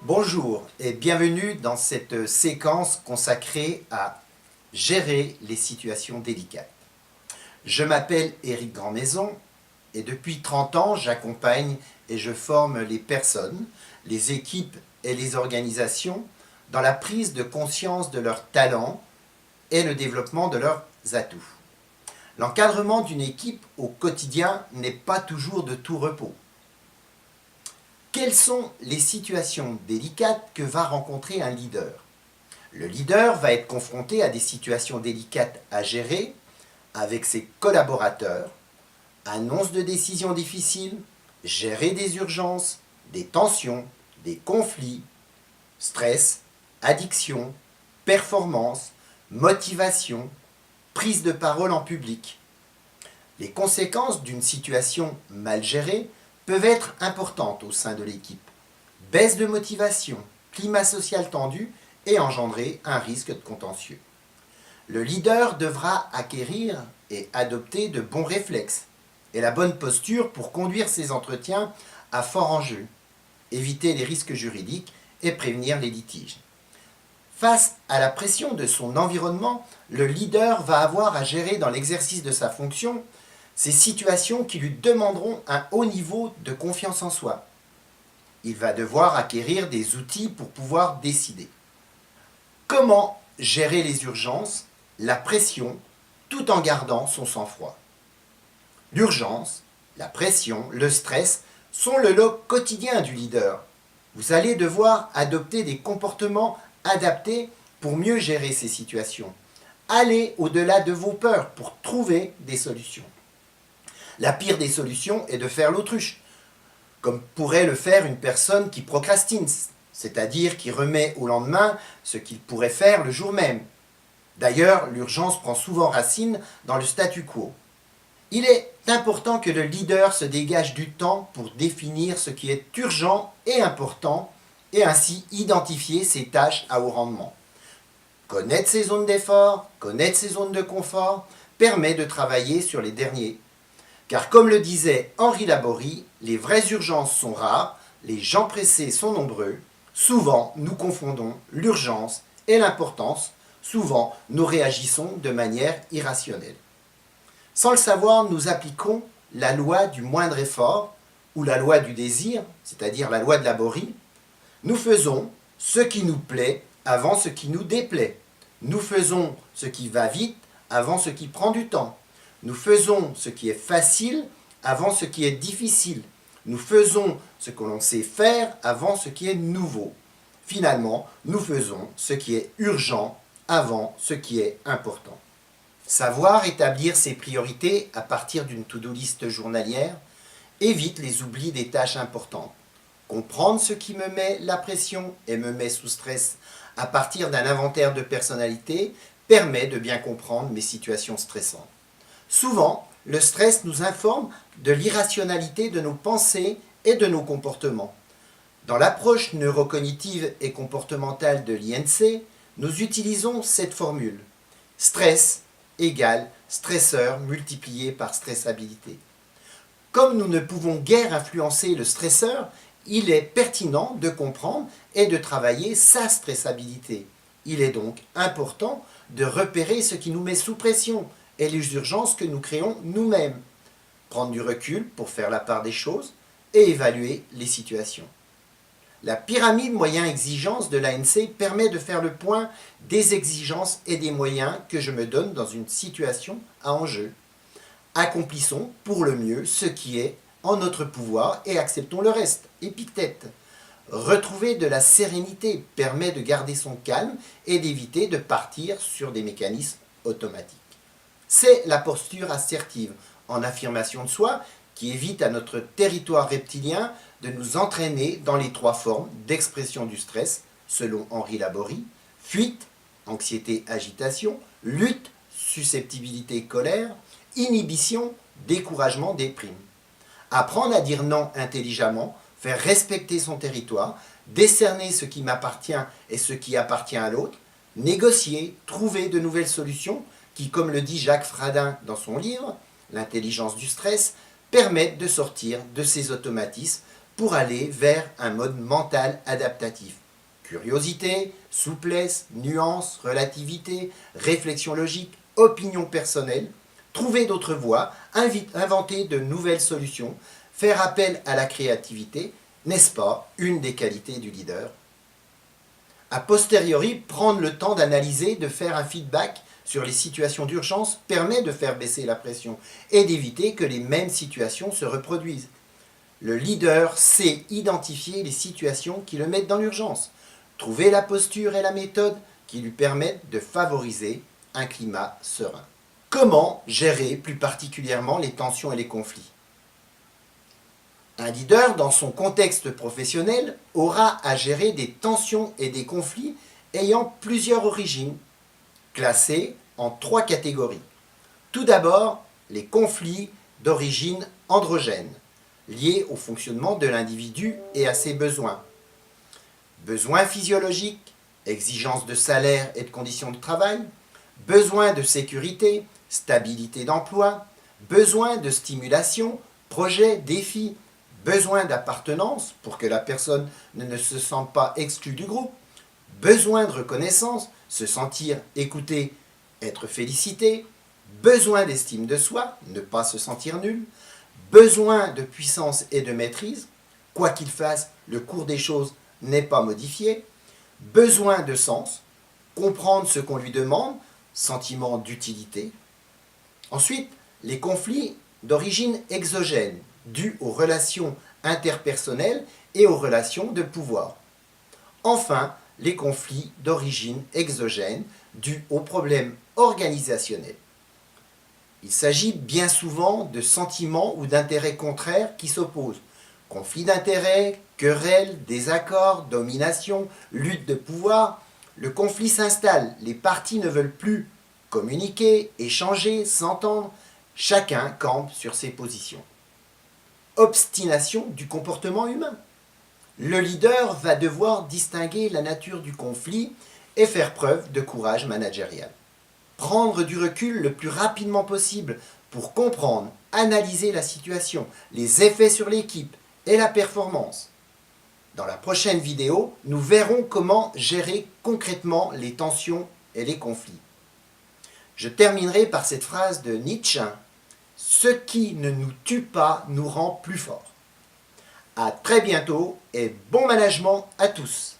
Bonjour et bienvenue dans cette séquence consacrée à gérer les situations délicates. Je m'appelle Éric Grandmaison et depuis 30 ans, j'accompagne et je forme les personnes, les équipes et les organisations dans la prise de conscience de leurs talents et le développement de leurs atouts. L'encadrement d'une équipe au quotidien n'est pas toujours de tout repos. Quelles sont les situations délicates que va rencontrer un leader? Le leader va être confronté à des situations délicates à gérer avec ses collaborateurs, annonce de décisions difficiles, gérer des urgences, des tensions, des conflits, stress, addiction, performance, motivation, prise de parole en public. Les conséquences d'une situation mal gérée peuvent être importantes au sein de l'équipe. Baisse de motivation, climat social tendu et engendrer un risque de contentieux. Le leader devra acquérir et adopter de bons réflexes et la bonne posture pour conduire ses entretiens à fort enjeu, éviter les risques juridiques et prévenir les litiges. Face à la pression de son environnement, le leader va avoir à gérer dans l'exercice de sa fonction ces situations qui lui demanderont un haut niveau de confiance en soi. Il va devoir acquérir des outils pour pouvoir décider. Comment gérer les urgences, la pression, tout en gardant son sang-froid? L'urgence, la pression, le stress sont le lot quotidien du leader. Vous allez devoir adopter des comportements adaptés pour mieux gérer ces situations. Allez au-delà de vos peurs pour trouver des solutions. La pire des solutions est de faire l'autruche, comme pourrait le faire une personne qui procrastine, c'est-à-dire qui remet au lendemain ce qu'il pourrait faire le jour même. D'ailleurs, l'urgence prend souvent racine dans le statu quo. Il est important que le leader se dégage du temps pour définir ce qui est urgent et important et ainsi identifier ses tâches à haut rendement. Connaître ses zones d'effort, connaître ses zones de confort permet de travailler sur les derniers. Car comme le disait Henri Laborie, les vraies urgences sont rares, les gens pressés sont nombreux. Souvent, nous confondons l'urgence et l'importance. Souvent, nous réagissons de manière irrationnelle. Sans le savoir, nous appliquons la loi du moindre effort ou la loi du désir, c'est-à-dire la loi de Laborie. Nous faisons ce qui nous plaît avant ce qui nous déplaît. Nous faisons ce qui va vite avant ce qui prend du temps. Nous faisons ce qui est facile avant ce qui est difficile. Nous faisons ce que l'on sait faire avant ce qui est nouveau. Finalement, nous faisons ce qui est urgent avant ce qui est important. Savoir établir ses priorités à partir d'une to-do list journalière évite les oublis des tâches importantes. Comprendre ce qui me met la pression et me met sous stress à partir d'un inventaire de personnalité permet de bien comprendre mes situations stressantes. Souvent, le stress nous informe de l'irrationalité de nos pensées et de nos comportements. Dans l'approche neurocognitive et comportementale de l'INC, nous utilisons cette formule. Stress égale stresseur multiplié par stressabilité. Comme nous ne pouvons guère influencer le stresseur, il est pertinent de comprendre et de travailler sa stressabilité. Il est donc important de repérer ce qui nous met sous pression et les urgences que nous créons nous-mêmes. Prendre du recul pour faire la part des choses et évaluer les situations. La pyramide moyens-exigences de l'ANC permet de faire le point des exigences et des moyens que je me donne dans une situation à enjeu. Accomplissons pour le mieux ce qui est en notre pouvoir et acceptons le reste. Épictète. Retrouver de la sérénité permet de garder son calme et d'éviter de partir sur des mécanismes automatiques. C'est la posture assertive en affirmation de soi qui évite à notre territoire reptilien de nous entraîner dans les trois formes d'expression du stress, selon Henri Laborie: fuite, anxiété, agitation; lutte, susceptibilité, colère; inhibition, découragement, déprime. Apprendre à dire non intelligemment, faire respecter son territoire, décerner ce qui m'appartient et ce qui appartient à l'autre, négocier, trouver de nouvelles solutions qui, comme le dit Jacques Fradin dans son livre, L'intelligence du stress, permettent de sortir de ces automatismes pour aller vers un mode mental adaptatif. Curiosité, souplesse, nuance, relativité, réflexion logique, opinion personnelle, trouver d'autres voies, inventer de nouvelles solutions, faire appel à la créativité, n'est-ce pas une des qualités du leader? A posteriori, prendre le temps d'analyser, de faire un feedback sur les situations d'urgence permet de faire baisser la pression et d'éviter que les mêmes situations se reproduisent. Le leader sait identifier les situations qui le mettent dans l'urgence, trouver la posture et la méthode qui lui permettent de favoriser un climat serein. Comment gérer plus particulièrement les tensions et les conflits? Un leader, dans son contexte professionnel, aura à gérer des tensions et des conflits ayant plusieurs origines, classés en 3 catégories. Tout d'abord, les conflits d'origine androgène, liés au fonctionnement de l'individu et à ses besoins. Besoins physiologiques, exigences de salaire et de conditions de travail, besoins de sécurité, stabilité d'emploi, besoins de stimulation, projets, défis, besoin d'appartenance pour que la personne ne se sente pas exclue du groupe, besoin de reconnaissance, se sentir écouté, être félicité, besoin d'estime de soi, ne pas se sentir nul, besoin de puissance et de maîtrise, quoi qu'il fasse, le cours des choses n'est pas modifié, besoin de sens, comprendre ce qu'on lui demande, sentiment d'utilité. Ensuite, les conflits d'origine exogène, dus aux relations interpersonnelles et aux relations de pouvoir. Enfin, les conflits d'origine exogène, dus aux problèmes organisationnels. Il s'agit bien souvent de sentiments ou d'intérêts contraires qui s'opposent. Conflits d'intérêts, querelles, désaccords, domination, lutte de pouvoir. Le conflit s'installe, les parties ne veulent plus communiquer, échanger, s'entendre. Chacun campe sur ses positions. Obstination du comportement humain. Le leader va devoir distinguer la nature du conflit et faire preuve de courage managérial. Prendre du recul le plus rapidement possible pour comprendre, analyser la situation, les effets sur l'équipe et la performance. Dans la prochaine vidéo, nous verrons comment gérer concrètement les tensions et les conflits. Je terminerai par cette phrase de Nietzsche: « Ce qui ne nous tue pas nous rend plus forts ». À très bientôt et bon management à tous.